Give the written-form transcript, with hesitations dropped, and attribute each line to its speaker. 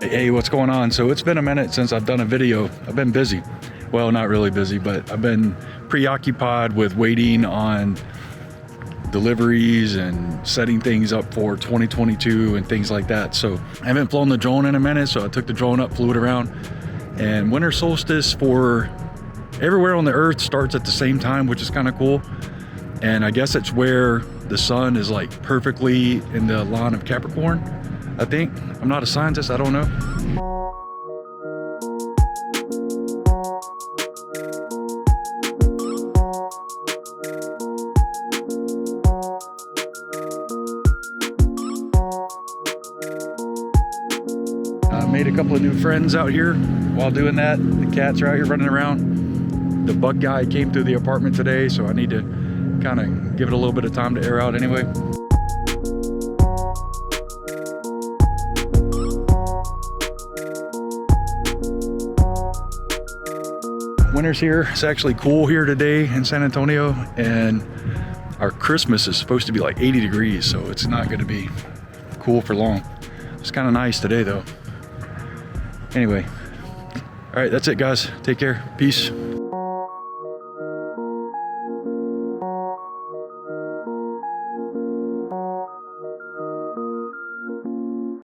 Speaker 1: Hey, what's going on? So it's been a minute since I've done a video. I've been busy. Well, not really busy, but I've been preoccupied with waiting on deliveries and setting things up for 2022 and things like that. So I haven't flown the drone in a minute, so I took the drone up, flew it around. And winter solstice for everywhere on the earth starts at the same time, which is kind of cool. And I guess it's where the sun is like perfectly in the line of Capricorn, I think. I'm not a scientist, I don't know. I made a couple of new friends out here while doing that. The cats are out here running around. The bug guy came through the apartment today, so I need to kind of give it a little bit of time to air out anyway. Winter's here. It's actually cool here today in San Antonio, and our Christmas is supposed to be like 80 degrees, so it's not going to be cool for long. It's kind of nice today though. Anyway, all right, that's it guys. Take care. Peace.